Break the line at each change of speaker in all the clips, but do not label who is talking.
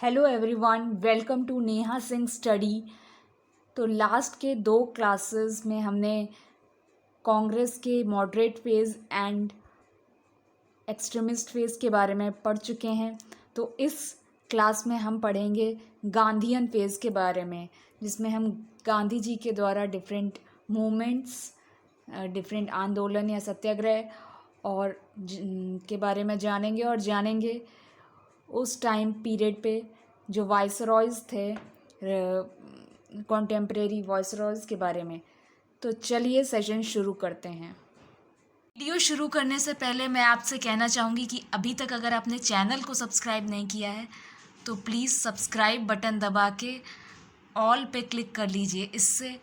Hello everyone, welcome to Neha Singh study. तो last के 2 classes में हमने कांग्रेस के moderate phase and extremist phase के बारे में पढ़ चुके हैं। तो इस क्लास में हम पढ़ेंगे गांधीयन फेज़ के बारे में, जिसमें हम गांधी जी के द्वारा डिफरेंट मूवमेंट्स, डिफरेंट आंदोलन या सत्याग्रह और के बारे में जानेंगे उस टाइम पीरियड पे जो वाइसरॉयज़ थे, कॉन्टेम्प्रेरी वाइसरॉयज़ के बारे में। तो चलिए सेशन शुरू करते हैं। वीडियो शुरू करने से पहले मैं आपसे कहना चाहूँगी कि अभी तक अगर आपने चैनल को सब्सक्राइब नहीं किया है तो प्लीज़ सब्सक्राइब बटन दबा के ऑल पे क्लिक कर लीजिए। इससे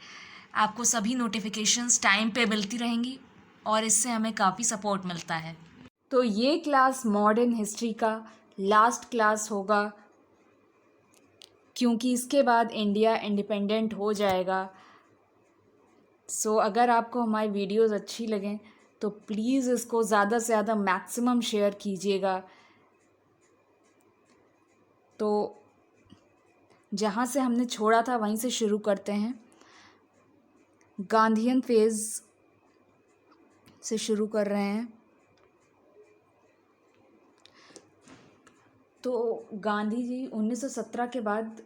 आपको सभी नोटिफिकेशंस टाइम पे मिलती रहेंगी और इससे हमें काफ़ी सपोर्ट मिलता है। तो ये क्लास मॉडर्न हिस्ट्री का लास्ट क्लास होगा, क्योंकि इसके बाद इंडिया इंडिपेंडेंट हो जाएगा। सो अगर आपको हमारी वीडियोस अच्छी लगें तो प्लीज़ इसको ज़्यादा से ज़्यादा मैक्सिमम शेयर कीजिएगा। तो जहाँ से हमने छोड़ा था वहीं से शुरू करते हैं। गांधीयन फेज़ से शुरू कर रहे हैं। तो गांधी जी 1917 के बाद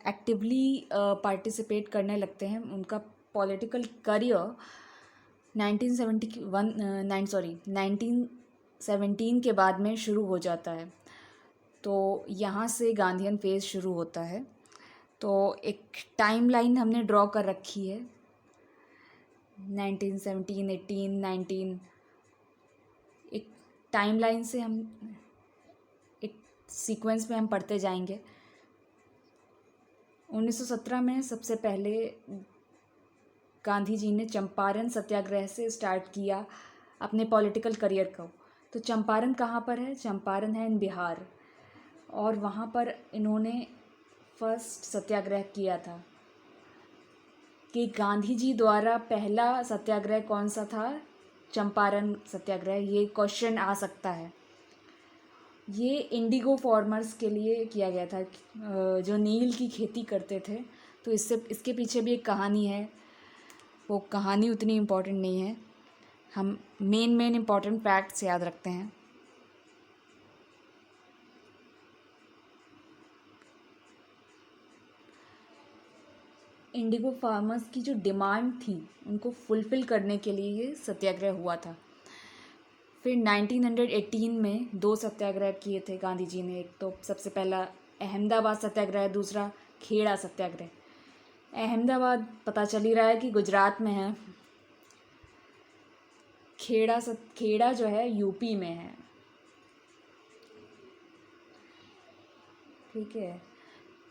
एक्टिवली पार्टिसिपेट करने लगते हैं। उनका पॉलिटिकल करियर 1917 के बाद में शुरू हो जाता है। तो यहाँ से गांधीयन फेज़ शुरू होता है। तो एक टाइमलाइन हमने ड्रॉ कर रखी है, 1917, 18, 19। एक टाइमलाइन से हम एक सीक्वेंस में हम पढ़ते जाएंगे। 1917 में सबसे पहले गांधी जी ने चंपारण सत्याग्रह से स्टार्ट किया अपने पॉलिटिकल करियर को। तो चंपारण कहाँ पर है? चंपारण है इन बिहार, और वहाँ पर इन्होंने फर्स्ट सत्याग्रह किया था। कि गांधी जी द्वारा पहला सत्याग्रह कौन सा था? चंपारण सत्याग्रह। ये क्वेश्चन आ सकता है। ये इंडिगो फार्मर्स के लिए किया गया था, जो नील की खेती करते थे। तो इसके पीछे भी एक कहानी है। वो कहानी उतनी इम्पोर्टेंट नहीं है, हम मेन इम्पोर्टेंट फैक्ट्स याद रखते हैं। इंडिगो फार्मर्स की जो डिमांड थी उनको फुलफ़िल करने के लिए ये सत्याग्रह हुआ था। फिर 1918 में 2 सत्याग्रह किए थे गांधी जी ने। एक तो सबसे पहला अहमदाबाद सत्याग्रह, दूसरा खेड़ा सत्याग्रह। अहमदाबाद पता चल ही रहा है कि गुजरात में है। खेड़ा जो है यूपी में है। ठीक है।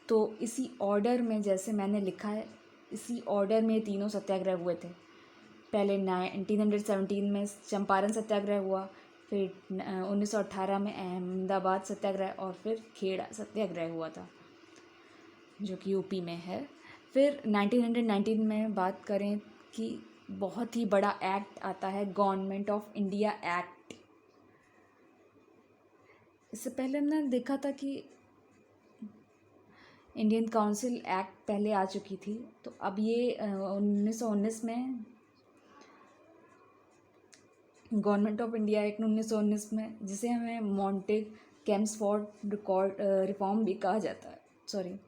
तो इसी ऑर्डर में, जैसे मैंने लिखा है, इसी ऑर्डर में तीनों सत्याग्रह हुए थे। पहले 1917 में चंपारण सत्याग्रह हुआ, फिर 1918 में अहमदाबाद सत्याग्रह, और फिर खेड़ा सत्याग्रह हुआ था जो कि यूपी में है। फिर 1919 में बात करें कि बहुत ही बड़ा एक्ट आता है, गवर्नमेंट ऑफ इंडिया एक्ट। इससे पहले हमने देखा था कि इंडियन काउंसिल एक्ट पहले आ चुकी थी। तो अब ये 1919 में गवर्नमेंट ऑफ इंडिया एक्ट 1919 में, जिसे हमें मॉन्टेग चेम्सफोर्ड रिफॉर्म भी कहा जाता है। सॉरी।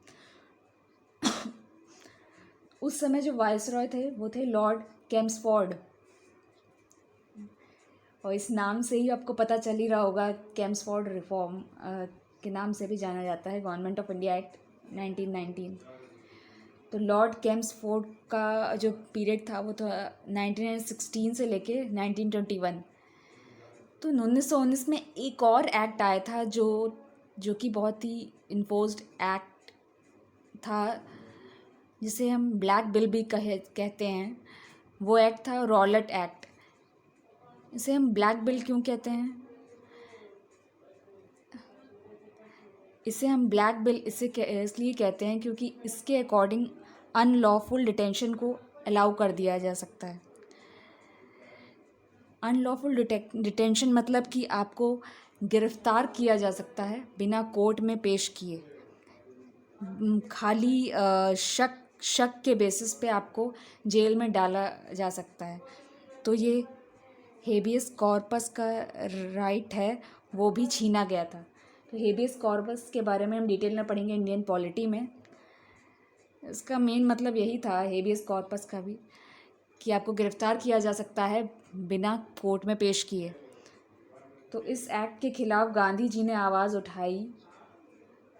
उस समय जो वाइसरॉय थे वो थे लॉर्ड चेम्सफोर्ड, और इस नाम से ही आपको पता चल ही रहा होगा, चेम्सफोर्ड रिफॉर्म के नाम से भी जाना जाता है गवर्नमेंट ऑफ इंडिया एक्ट 1919। तो लॉर्ड चेम्सफोर्ड का जो पीरियड था वो था 1916 से लेके 1921। तो 1919 में एक और एक्ट आया था जो कि बहुत ही इन्फोर्स्ड एक्ट था, जिसे हम ब्लैक बिल भी कहते हैं। वो एक्ट था रॉलेट एक्ट। इसे हम ब्लैक बिल क्यों कहते हैं? इसे हम ब्लैक बिल इसलिए कहते हैं क्योंकि इसके अकॉर्डिंग अनलॉफुल डिटेंशन को अलाउ कर दिया जा सकता है। अनलॉफुल डिटेंशन मतलब कि आपको गिरफ्तार किया जा सकता है बिना कोर्ट में पेश किए। खाली शक के बेसिस पे आपको जेल में डाला जा सकता है। तो ये हेबियस कॉर्पस का राइट है, वो भी छीना गया था। तो हेबियस कॉर्पस के बारे में हम डिटेल में पढ़ेंगे इंडियन पॉलिटी में। इसका मेन मतलब यही था हेबियस कॉर्पस का भी, कि आपको गिरफ्तार किया जा सकता है बिना कोर्ट में पेश किए। तो इस एक्ट के खिलाफ गांधी जी ने आवाज़ उठाई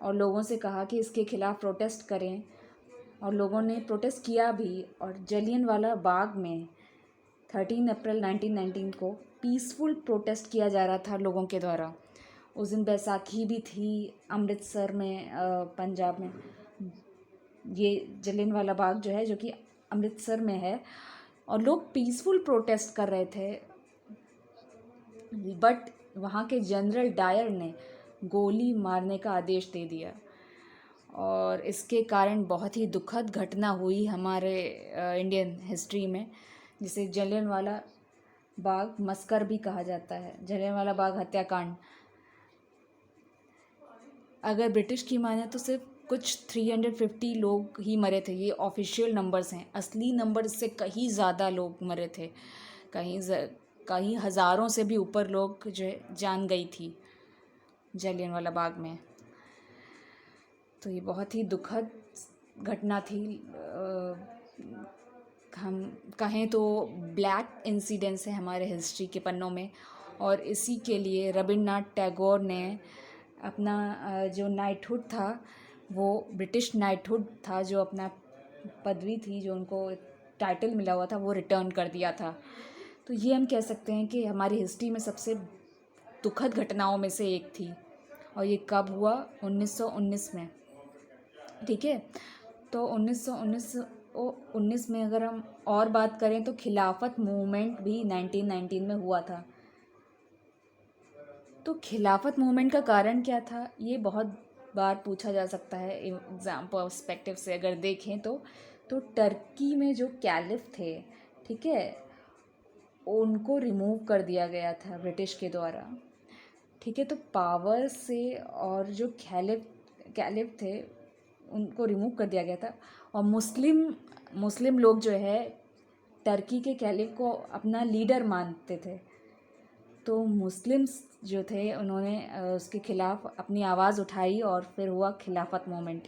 और लोगों से कहा कि इसके खिलाफ प्रोटेस्ट करें, और लोगों ने प्रोटेस्ट किया भी। और जलियांवाला बाग में 13 अप्रैल 1919 को पीसफुल प्रोटेस्ट किया जा रहा था लोगों के द्वारा। उस दिन बैसाखी भी थी अमृतसर में, पंजाब में। ये जलियांवाला बाग जो है, जो कि अमृतसर में है, और लोग पीसफुल प्रोटेस्ट कर रहे थे। बट वहाँ के जनरल डायर ने गोली मारने का आदेश दे दिया, और इसके कारण बहुत ही दुखद घटना हुई हमारे इंडियन हिस्ट्री में, जिसे जलियांवाला बाग मस्कर भी कहा जाता है, जलियांवाला बाग हत्याकांड। अगर ब्रिटिश की माने तो सिर्फ कुछ 350 लोग ही मरे थे। ये ऑफिशियल नंबर्स हैं, असली नंबर इससे कहीं ज़्यादा लोग मरे थे। कहीं हज़ारों से भी ऊपर लोग जो है जान गई थी जलियांवाला बाग में। तो ये बहुत ही दुखद घटना थी। हम कहें तो ब्लैक इंसिडेंस है हमारे हिस्ट्री के पन्नों में, और इसी के लिए रविन्द्रनाथ टैगोर ने अपना जो नाइटहुड था, वो ब्रिटिश नाइटहुड था, जो अपना पदवी थी, जो उनको टाइटल मिला हुआ था, वो रिटर्न कर दिया था। तो ये हम कह सकते हैं कि हमारी हिस्ट्री में सबसे दुखद घटनाओं में से एक थी। और ये कब हुआ? 1919 में। ठीक है। तो 1919 में अगर हम और बात करें तो खिलाफत मूवमेंट भी 1919 में हुआ था। तो खिलाफत मूवमेंट का कारण क्या था, ये बहुत बार पूछा जा सकता है एग्जाम पर्सपेक्टिव से अगर देखें तो टर्की में जो कैलिफ थे, ठीक है, उनको रिमूव कर दिया गया था ब्रिटिश के द्वारा। ठीक है। तो पावर से, और जो कैलिफ थे उनको रिमूव कर दिया गया था। और मुस्लिम लोग जो है टर्की के कैलिफ को अपना लीडर मानते थे। तो मुस्लिम्स जो थे उन्होंने उसके खिलाफ अपनी आवाज़ उठाई, और फिर हुआ खिलाफत मूवमेंट।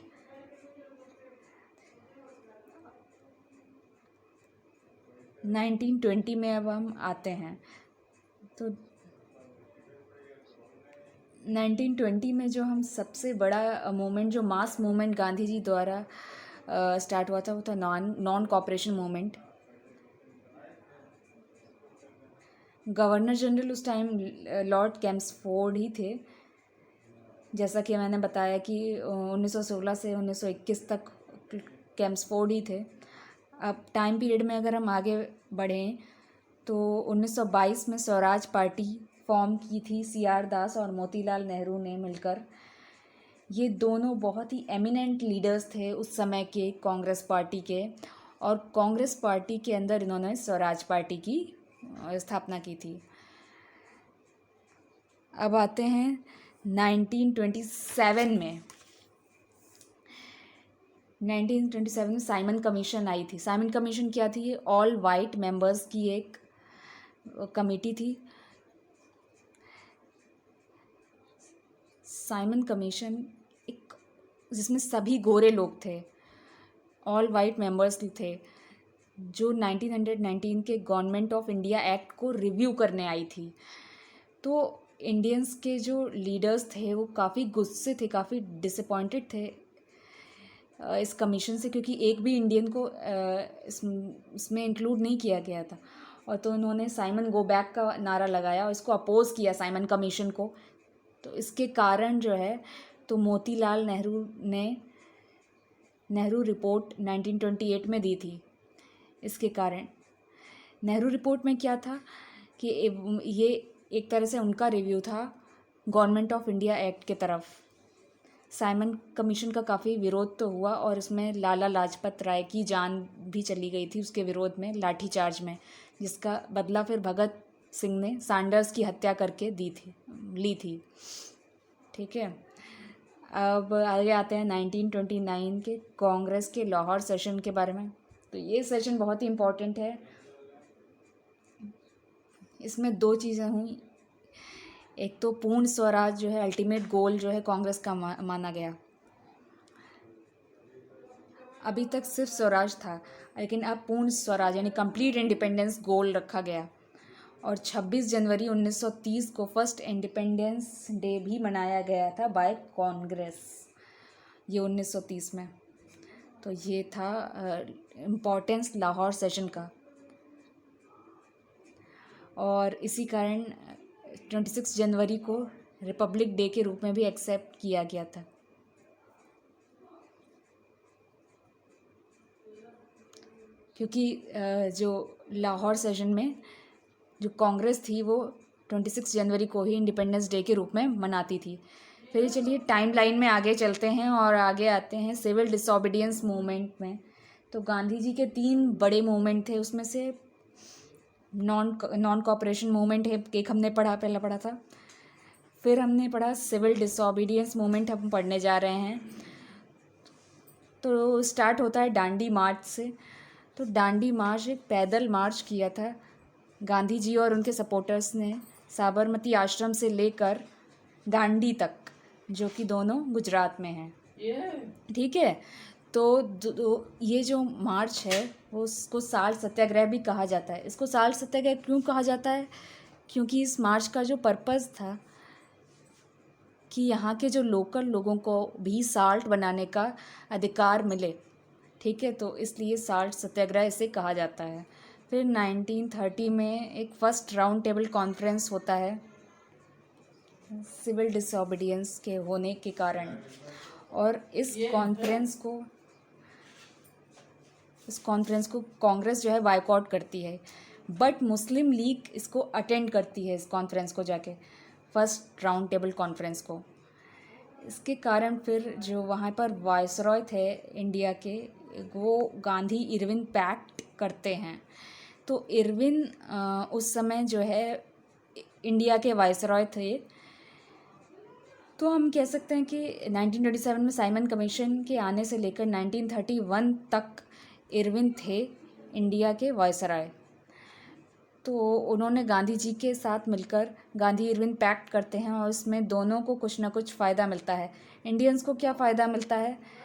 तो 1920 में अब हम आते हैं। तो 1920 में जो हम सबसे बड़ा मूवमेंट, जो मास मूवमेंट गांधी जी द्वारा स्टार्ट हुआ था, वो था non cooperation movement. Governor general उस टाइम लॉर्ड कैम्सफोर्ड ही थे। जैसा कि मैंने बताया कि 1916 से 1921 तक कैम्सफोर्ड ही थे। अब टाइम पीरियड में अगर हम आगे बढ़ें तो 1922 में स्वराज पार्टी फॉर्म की थी CR दास और मोतीलाल नेहरू ने मिलकर। ये दोनों बहुत ही एमिनेंट लीडर्स थे उस समय के कांग्रेस पार्टी के, और कांग्रेस पार्टी के अंदर इन्होंने स्वराज पार्टी की स्थापना की थी। अब आते हैं 1927 में। 1927 में साइमन कमीशन आई थी। साइमन कमीशन क्या थी? ये ऑल वाइट मेंबर्स की एक कमेटी थी। साइमन कमीशन एक, जिसमें सभी गोरे लोग थे, ऑल वाइट मेंबर्स थे, जो 1919 के गवर्नमेंट ऑफ इंडिया एक्ट को रिव्यू करने आई थी। तो इंडियंस के जो लीडर्स थे वो काफ़ी गुस्से थे, काफ़ी डिसअपॉइंटेड थे इस कमीशन से, क्योंकि एक भी इंडियन को इसमें इंक्लूड नहीं किया गया था। और तो उन्होंने साइमन गो बैक का नारा लगाया और इसको अपोज़ किया, साइमन कमीशन को। तो इसके कारण जो है, तो मोतीलाल नेहरू ने नेहरू रिपोर्ट 1928 में दी थी। इसके कारण नेहरू रिपोर्ट में क्या था कि ये एक तरह से उनका रिव्यू था गवर्नमेंट ऑफ इंडिया एक्ट के तरफ। साइमन कमीशन का काफ़ी विरोध तो हुआ, और इसमें लाला लाजपत राय की जान भी चली गई थी उसके विरोध में, लाठीचार्ज में, जिसका बदला फिर भगत सिंह ने सैंडर्स की हत्या करके ली थी। ठीक है, अब आगे आते हैं 1929 के कांग्रेस के लाहौर सेशन के बारे में। तो ये सेशन बहुत ही इम्पोर्टेंट है। इसमें दो चीज़ें हुई, एक तो पूर्ण स्वराज जो है अल्टीमेट गोल जो है कांग्रेस का माना गया। अभी तक सिर्फ स्वराज था, लेकिन अब पूर्ण स्वराज यानी कंप्लीट इंडिपेंडेंस गोल रखा गया। और 26 जनवरी 1930 को फर्स्ट इंडिपेंडेंस डे भी मनाया गया था बाय कांग्रेस, ये 1930 में। तो ये था इम्पोर्टेंस लाहौर सेशन का। और इसी कारण 26 जनवरी को रिपब्लिक डे के रूप में भी एक्सेप्ट किया गया था। क्योंकि जो लाहौर सेशन में जो कांग्रेस थी वो 26 जनवरी को ही इंडिपेंडेंस डे के रूप में मनाती थी। फिर चलिए टाइम लाइन में आगे चलते हैं और आगे आते हैं सिविल डिसोबीडियंस मूवमेंट में। तो गांधी जी के 3 बड़े मूवमेंट थे, उसमें से नॉन कॉपरेशन मूवमेंट है एक हमने पहला पढ़ा था। फिर हमने पढ़ा सिविल डिसोबीडियंस मूवमेंट, हम पढ़ने जा रहे हैं। तो स्टार्ट होता है डांडी मार्च से। तो डांडी मार्च एक पैदल मार्च किया था गांधी जी और उनके सपोर्टर्स ने साबरमती आश्रम से लेकर दांडी तक, जो कि दोनों गुजरात में हैं। ठीक है, तो ये जो मार्च है वो उसको साल्ट सत्याग्रह भी कहा जाता है। इसको साल्ट सत्याग्रह क्यों कहा जाता है? क्योंकि इस मार्च का जो पर्पस था कि यहाँ के जो लोकल लोगों को भी साल्ट बनाने का अधिकार मिले। ठीक है, तो इसलिए साल्ट सत्याग्रह इसे कहा जाता है। फिर 1930 में एक फर्स्ट राउंड टेबल कॉन्फ्रेंस होता है सिविल डिसोबीडियंस के होने के कारण, और इस कॉन्फ्रेंस को कांग्रेस जो है बायकॉट करती है। बट मुस्लिम लीग इसको अटेंड करती है, इस कॉन्फ्रेंस को जाके, फर्स्ट राउंड टेबल कॉन्फ्रेंस को। इसके कारण फिर जो वहाँ पर वायसरॉय थे इंडिया के, वो गांधी इरविन पैक्ट करते हैं। तो इरविन उस समय जो है इंडिया के वायसरॉय थे। तो हम कह सकते हैं कि 1937 में साइमन कमीशन के आने से लेकर 1931 तक इरविन थे इंडिया के वायसरॉय। तो उन्होंने गांधी जी के साथ मिलकर गांधी इरविन पैक्ट करते हैं, और इसमें दोनों को कुछ ना कुछ फ़ायदा मिलता है। इंडियंस को क्या फ़ायदा मिलता है?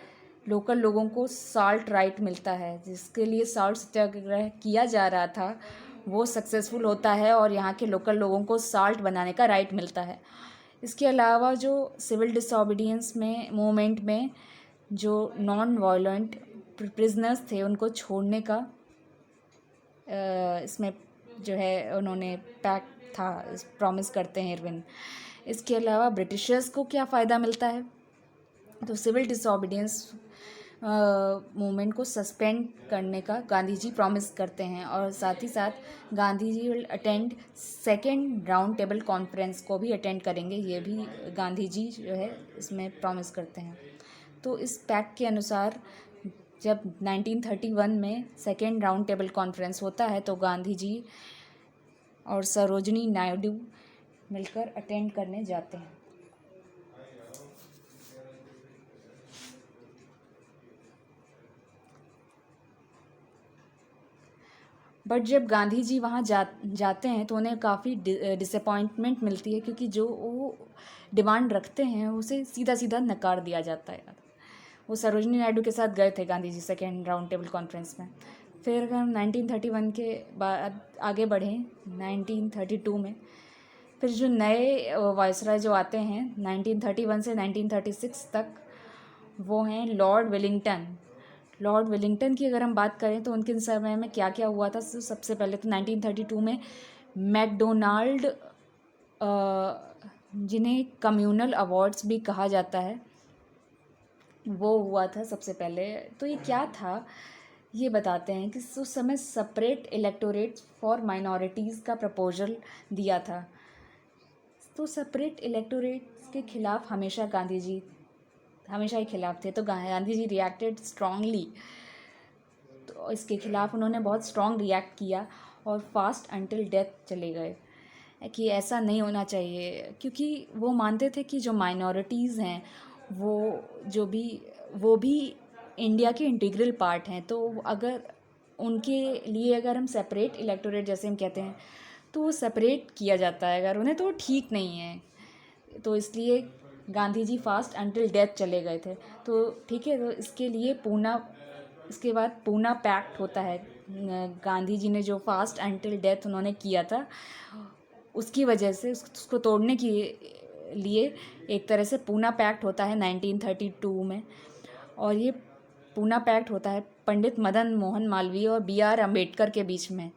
लोकल लोगों को साल्ट राइट मिलता है, जिसके लिए साल्ट सत्याग्रह किया जा रहा था वो सक्सेसफुल होता है, और यहाँ के लोकल लोगों को साल्ट बनाने का राइट मिलता है। इसके अलावा जो सिविल डिसोबीडियंस में मूवमेंट में जो नॉन वायलेंट प्रिजनर्स थे उनको छोड़ने का इसमें जो है उन्होंने पैक्ट था, प्रॉमिस करते हैं इरविन। इसके अलावा ब्रिटिशर्स को क्या फ़ायदा मिलता है? तो सिविल डिसोबीडियंस मूवमेंट को सस्पेंड करने का गांधी जी प्रॉमिस करते हैं, और साथ ही साथ Gandhi ji will attend second round table conference को भी अटेंड करेंगे, ये भी गांधी जी जो है इसमें प्रॉमिस करते हैं। तो इस पैक्ट के अनुसार जब 1931 में सेकेंड राउंड टेबल कॉन्फ्रेंस होता है तो गांधी जी और सरोजिनी नायडू मिलकर अटेंड करने जाते हैं। बट जब गांधी जी वहाँ जाते हैं तो उन्हें काफ़ी डिसअपॉइंटमेंट मिलती है, क्योंकि जो वो डिमांड रखते हैं उसे सीधा सीधा नकार दिया जाता है। वो सरोजिनी नायडू के साथ गए थे Gandhi ji second round table conference में। फिर अगर हम 1931 के बाद आगे बढ़ें 1932 में, फिर जो नए वायसराय जो आते हैं 1931 से 1936 तक, वो हैं लॉर्ड वेलिंगटन। लॉर्ड वेलिंगटन की अगर हम बात करें तो उनके समय में क्या क्या हुआ था। सबसे पहले तो 1932 में मैकडोनाल्ड, जिन्हें कम्युनल अवार्ड्स भी कहा जाता है, वो हुआ था सबसे पहले। तो ये क्या था ये बताते हैं कि उस समय सेपरेट इलेक्टोरेट फॉर माइनॉरिटीज़ का प्रपोजल दिया था। तो सेपरेट इलेक्टोरेट के खिलाफ हमेशा गांधी जी हमेशा ही खिलाफ थे। तो गांधी जी रिएक्टेड स्ट्रांगली, तो इसके खिलाफ उन्होंने बहुत स्ट्रांग रिएक्ट किया और फास्ट अंटिल डेथ चले गए। कि ऐसा नहीं होना चाहिए, क्योंकि वो मानते थे कि जो माइनॉरिटीज़ हैं वो भी इंडिया के इंटीग्रल पार्ट हैं। तो अगर उनके लिए अगर हम सेपरेट इलेक्टोरेट जैसे हम कहते हैं तो वो सेपरेट किया जाता है अगर उन्हें, तो वो ठीक नहीं है। तो इसलिए Gandhi ji fast until death चले गए थे। तो ठीक है, तो इसके बाद पूना पैक्ट होता है। गांधी जी ने जो फास्ट अंटिल डेथ उन्होंने किया था, उसकी वजह से उसको तोड़ने के लिए एक तरह से पूना पैक्ट होता है 1932 में। और ये पूना पैक्ट होता है पंडित मदन मोहन मालवीय और बी आर अम्बेडकर के बीच में।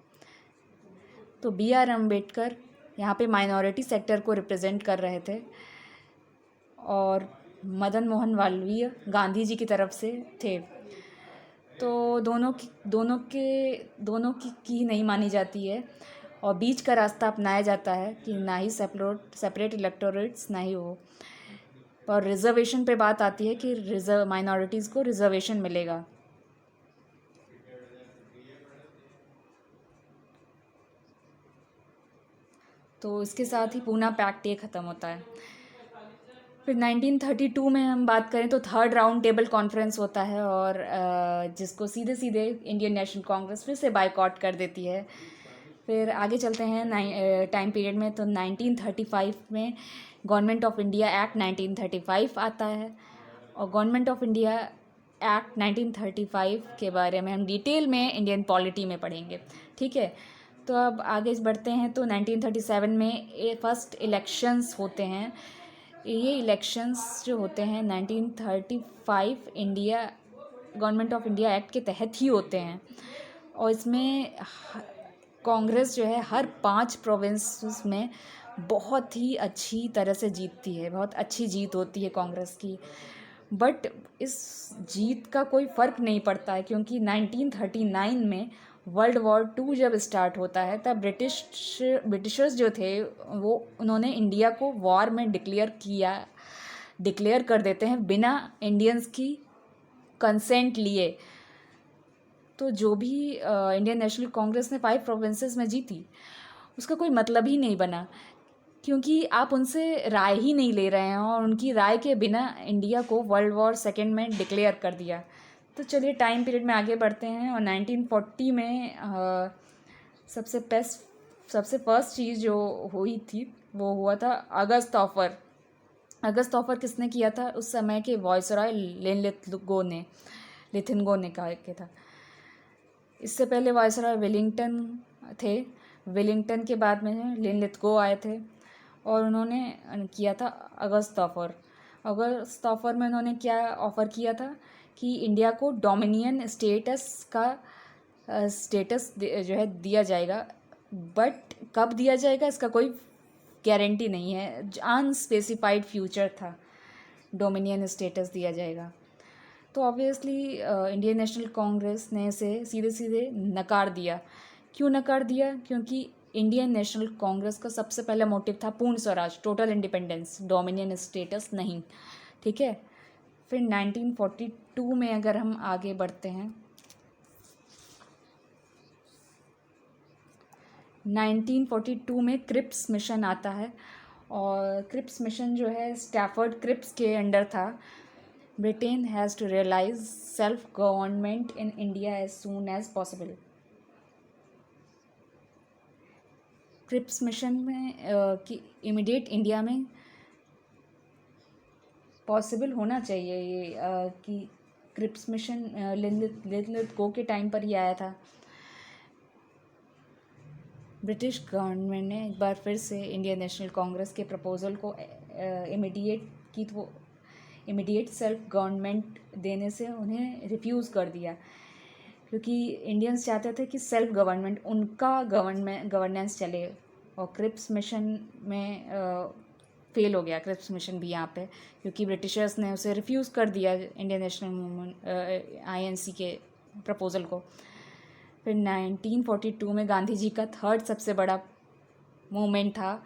तो बी आर अम्बेडकर यहाँ पे माइनॉरिटी सेक्टर को रिप्रेजेंट कर रहे थे और मदन मोहन मालवीय गांधी जी की तरफ से थे। तो दोनों की नहीं मानी जाती है और बीच का रास्ता अपनाया जाता है कि ना ही सेपरेट इलेक्टोरेट्स ना ही वो। और रिजर्वेशन पे बात आती है कि माइनॉरिटीज़ को रिजर्वेशन मिलेगा। तो इसके साथ ही पूना पैक्ट ये ख़त्म होता है। फिर 1932 में हम बात करें तो थर्ड राउंड टेबल कॉन्फ्रेंस होता है और जिसको सीधे सीधे इंडियन नेशनल कांग्रेस फिर से बायकॉट कर देती है। फिर आगे चलते हैं टाइम पीरियड में, तो 1935 में गवर्नमेंट ऑफ इंडिया एक्ट 1935 आता है। और गवर्नमेंट ऑफ इंडिया एक्ट 1935 के बारे में हम डिटेल में इंडियन पॉलिटी में पढ़ेंगे, ठीक है। तो अब आगे बढ़ते हैं। तो 1937 में फर्स्ट इलेक्शंस होते हैं। ये इलेक्शंस जो होते हैं 1935 गवर्नमेंट ऑफ इंडिया एक्ट के तहत ही होते हैं। और इसमें कांग्रेस जो है हर 5 प्रोविंसेस में बहुत ही अच्छी तरह से जीतती है, बहुत अच्छी जीत होती है कांग्रेस की। बट इस जीत का कोई फ़र्क नहीं पड़ता है, क्योंकि 1939 में वर्ल्ड वॉर 2 जब स्टार्ट होता है तब ब्रिटिशर्स जो थे वो उन्होंने इंडिया को वॉर में डिक्लेयर कर देते हैं बिना इंडियंस की कंसेंट लिए। तो जो भी इंडियन नेशनल कांग्रेस ने 5 प्रोविंसेस में जीती, उसका कोई मतलब ही नहीं बना, क्योंकि आप उनसे राय ही नहीं ले रहे हैं और उनकी राय के बिना इंडिया को वर्ल्ड वॉर सेकेंड में डिक्लेयर कर दिया। तो चलिए टाइम पीरियड में आगे बढ़ते हैं। और 1940 में सबसे फर्स्ट चीज़ जो हुई थी वो हुआ था अगस्त ऑफर। अगस्त ऑफर किसने किया था? उस समय के वायसरॉय लिथिनगो ने कहा कि था। इससे पहले वायसरॉय वेलिंगटन थे। वेलिंगटन के बाद में लिनलिथगो आए थे और उन्होंने किया था अगस्त ऑफर। अगस्त ऑफर में उन्होंने क्या ऑफ़र किया था कि इंडिया को डोमिनियन स्टेटस जो है दिया जाएगा, बट कब दिया जाएगा इसका कोई गारंटी नहीं है। अनस्पेसिफाइड फ्यूचर था, डोमिनियन स्टेटस दिया जाएगा। तो ऑब्वियसली इंडियन नेशनल कांग्रेस ने इसे सीधे सीधे नकार दिया। क्यों नकार दिया? क्योंकि इंडियन नेशनल कांग्रेस का सबसे पहला मोटिव था पूर्ण Swaraj, total independence, dominion status नहीं, ठीक है। फिर 1942 में अगर हम आगे बढ़ते हैं, 1942 में क्रिप्स मिशन आता है और क्रिप्स मिशन जो है स्टैफर्ड क्रिप्स के अंडर था। Britain has to realise self government in India as soon as possible. Cripps mission में कि इमीडिएट इंडिया में पॉसिबल होना चाहिए ये कि क्रिप्स मिशन लिनलिथगो के टाइम पर ही आया था। ब्रिटिश गवर्नमेंट ने एक बार फिर से इंडियन नेशनल कांग्रेस के प्रपोज़ल को इमीडिएट सेल्फ गवर्नमेंट देने से उन्हें रिफ्यूज़ कर दिया, क्योंकि इंडियंस चाहते थे कि सेल्फ गवर्नमेंट, उनका गवर्नेंस चले। और क्रिप्स मिशन में फेल हो गया क्रिप्स मिशन भी यहाँ पे, क्योंकि ब्रिटिशर्स ने उसे रिफ्यूज़ कर दिया इंडियन नेशनल मूवमेंट INC के प्रपोज़ल को। फिर 1942 में गांधी जी का थर्ड सबसे बड़ा मूवमेंट था।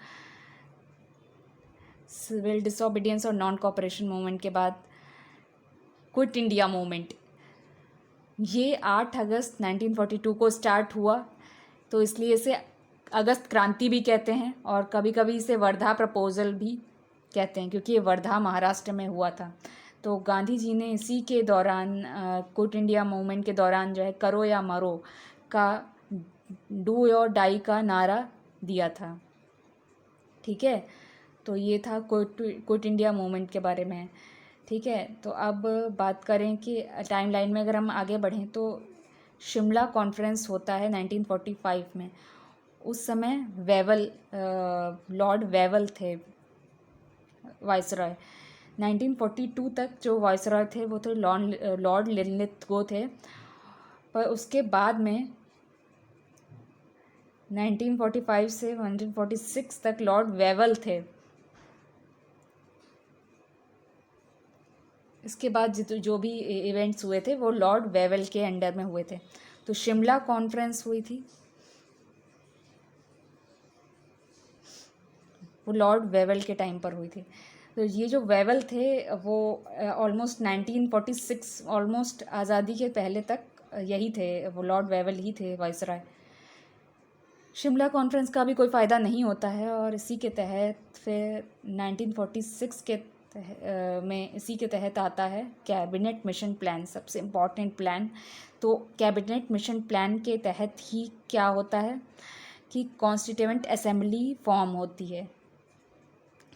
सिविल डिसोबीडियंस और नॉन कोऑपरेशन मूवमेंट के बाद क्विट इंडिया मूवमेंट। ये 8 अगस्त 1942 को स्टार्ट हुआ, तो इसलिए इसे अगस्त क्रांति भी कहते हैं और कभी कभी इसे वर्धा प्रपोजल भी कहते हैं, क्योंकि ये वर्धा महाराष्ट्र में हुआ था। तो गांधी जी ने इसी के दौरान क्विट इंडिया मूवमेंट के दौरान जो है करो या मरो का डू और डाई का नारा दिया था। ठीक है, तो ये था क्विट इंडिया मूवमेंट के बारे में। ठीक है, तो अब बात करें कि टाइमलाइन में अगर हम आगे बढ़ें तो शिमला कॉन्फ्रेंस होता है 1945 में। उस समय वेवल लॉर्ड वेवल थे वाइसरॉय। 1942 तक जो वाइसरॉय थे वो थे लॉर्ड लिनलिथगो थे, पर उसके बाद में 1945 से 1946 तक लॉर्ड वेवल थे। इसके बाद जो भी इवेंट्स हुए थे वो लॉर्ड वेवल के अंडर में हुए थे। तो शिमला कॉन्फ्रेंस हुई थी, वो लॉर्ड वेवल के टाइम पर हुई थी। तो ये जो वेवल थे वो ऑलमोस्ट 1946 ऑलमोस्ट आज़ादी के पहले तक यही थे, वो लॉर्ड वेवल ही थे वाइसराय। शिमला कॉन्फ्रेंस का भी कोई फ़ायदा नहीं होता है और इसी के तहत फिर 1946 के में इसी के तहत आता है कैबिनेट मिशन प्लान, सबसे इम्पॉर्टेंट प्लान। तो कैबिनेट मिशन प्लान के तहत ही क्या होता है कि कॉन्स्टिट्यूएंट असेंबली फॉर्म होती है।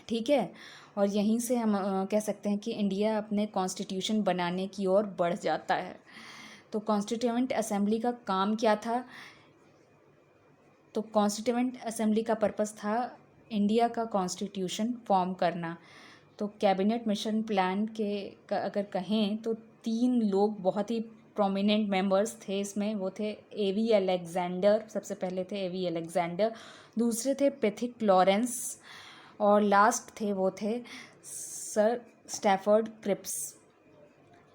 ठीक है, और यहीं से हम कह सकते हैं कि इंडिया अपने कॉन्स्टिट्यूशन बनाने की ओर बढ़ जाता है। तो कॉन्स्टिट्यूएंट असेंबली का काम क्या था? तो कॉन्स्टिट्यूएंट असेंबली का पर्पस था इंडिया का कॉन्स्टिट्यूशन फॉर्म करना। तो कैबिनेट मिशन प्लान के अगर कहें तो 3 लोग बहुत ही प्रोमिनेंट मेंबर्स थे इसमें। वो थे एवी अलेक्जेंडर, सबसे पहले थे एवी अलेक्जेंडर, दूसरे थे पैथिक लॉरेंस और लास्ट थे वो थे सर स्टैफर्ड क्रिप्स।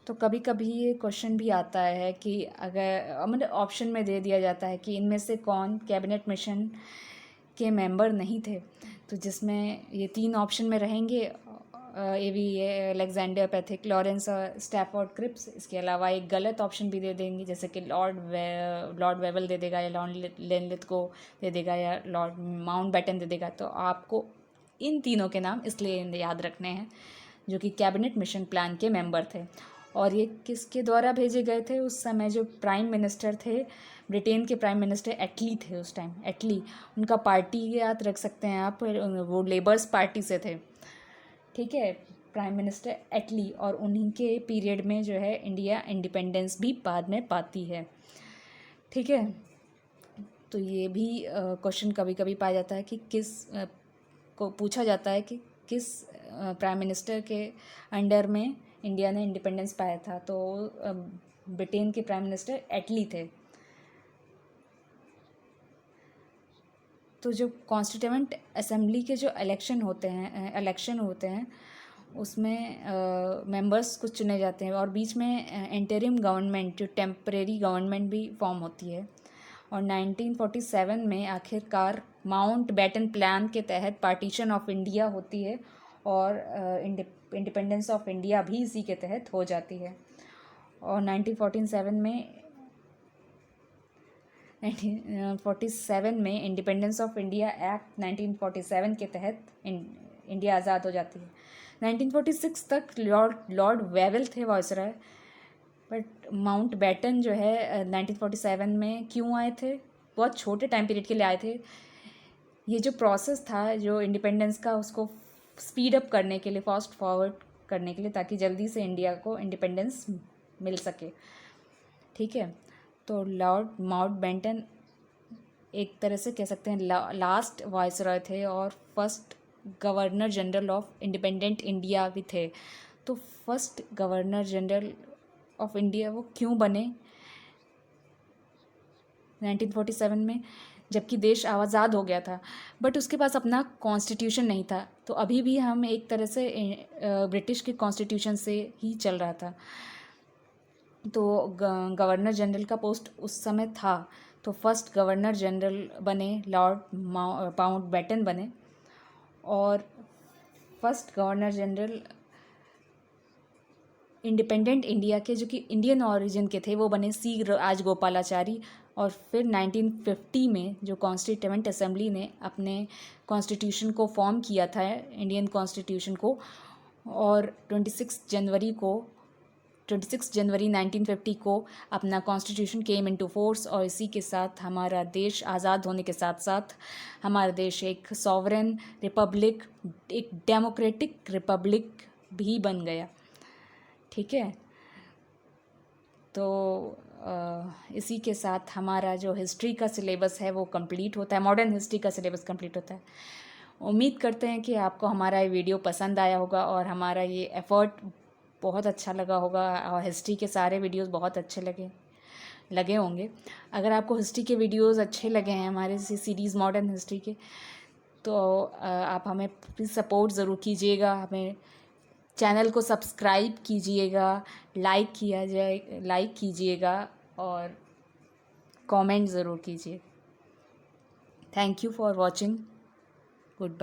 तो कभी कभी ये क्वेश्चन भी आता है कि अगर मतलब ऑप्शन में दे दिया जाता है कि इनमें से कौन कैबिनेट मिशन के मेंबर नहीं थे, तो जिसमें ये 3 ऑप्शन में रहेंगे एवी अलेक्जेंडर, पैथिक लॉरेंस और स्टैफोर्ड क्रिप्स। इसके अलावा एक गलत ऑप्शन भी दे देंगे, जैसे कि लॉर्ड वेवल दे देगा या लॉर्ड लिनलिथ को दे देगा या लॉर्ड माउंटबेटन दे देगा। तो आपको इन तीनों के नाम इसलिए याद रखने हैं जो कि कैबिनेट मिशन प्लान के मेंबर थे। और ये किसके द्वारा भेजे गए थे? उस समय जो प्राइम मिनिस्टर थे, ब्रिटेन के प्राइम मिनिस्टर एटली थे उस टाइम, एटली। उनका पार्टी याद रख सकते हैं आप, वो लेबर्स पार्टी से थे। ठीक है, प्राइम मिनिस्टर एटली, और उन्हीं के पीरियड में जो है इंडिया इंडिपेंडेंस भी बाद में पाती है। ठीक है, तो ये भी क्वेश्चन कभी कभी पाया जाता है कि को पूछा जाता है कि किस प्राइम मिनिस्टर के अंडर में इंडिया ने इंडिपेंडेंस पाया था। तो ब्रिटेन के प्राइम मिनिस्टर एटली थे। तो जो कॉन्स्टिट्यूएंट असेंबली के जो इलेक्शन होते हैं उसमें मेंबर्स कुछ चुने जाते हैं और बीच में इंटरिम गवर्नमेंट, जो टेम्परेरी गवर्नमेंट भी फॉर्म होती है। और 1947 में आखिरकार माउंटबेटन प्लान के तहत पार्टीशन ऑफ इंडिया होती है और इंडिपेंडेंस ऑफ इंडिया भी इसी के तहत हो जाती है। और 1947 में इंडिपेंडेंस ऑफ इंडिया एक्ट 1947 के तहत इंडिया आज़ाद हो जाती है। 1946 तक लॉर्ड वेवल थे वाइसराय, बट माउंटबेटन जो है 1947 में क्यों आए थे? बहुत छोटे टाइम पीरियड के लिए आए थे। ये जो प्रोसेस था जो इंडिपेंडेंस का, उसको स्पीड अप करने के लिए, फास्ट फॉरवर्ड करने के लिए, ताकि जल्दी से इंडिया को इंडिपेंडेंस मिल सके। ठीक है, तो लॉर्ड माउंटबेटन एक तरह से कह सकते हैं लास्ट वाइसरॉय थे और first governor general of independent India भी थे। तो first governor general of India वो क्यों बने 1947 में, जबकि देश आज़ाद हो गया था, बट उसके पास अपना कॉन्स्टिट्यूशन नहीं था। तो अभी भी हम एक तरह से ब्रिटिश के कॉन्स्टिट्यूशन से ही चल रहा था। तो गवर्नर जनरल का पोस्ट उस समय था। तो फर्स्ट गवर्नर जनरल बने लॉर्ड माउंटबेटन बने, और first governor general independent India के, जो कि इंडियन ओरिजिन के थे, वो बने सी राजगोपालाचारी। और फिर 1950 में जो कॉन्स्टिट्यूएंट असेंबली ने अपने कॉन्स्टिट्यूशन को फॉर्म किया था, इंडियन कॉन्स्टिट्यूशन को, और 26 जनवरी 1950 को अपना कॉन्स्टिट्यूशन केम इनटू फोर्स। और इसी के साथ हमारा देश आज़ाद होने के साथ साथ हमारा देश एक सॉवरेन रिपब्लिक, एक डेमोक्रेटिक रिपब्लिक भी बन गया। ठीक है, तो इसी के साथ हमारा जो हिस्ट्री का सिलेबस है वो कंप्लीट होता है, मॉडर्न हिस्ट्री का सिलेबस कंप्लीट होता है। उम्मीद करते हैं कि आपको हमारा ये वीडियो पसंद आया होगा और हमारा ये एफ़र्ट बहुत अच्छा लगा होगा, और हिस्ट्री के सारे वीडियोस बहुत अच्छे लगे होंगे। अगर आपको हिस्ट्री के वीडियोस अच्छे लगे हैं हमारे सीरीज़ मॉडर्न हिस्ट्री के, तो आप हमें प्लीज़ सपोर्ट ज़रूर कीजिएगा, हमें चैनल को सब्सक्राइब कीजिएगा, लाइक कीजिएगा और कमेंट ज़रूर कीजिए। Thank you for watching. Good bye.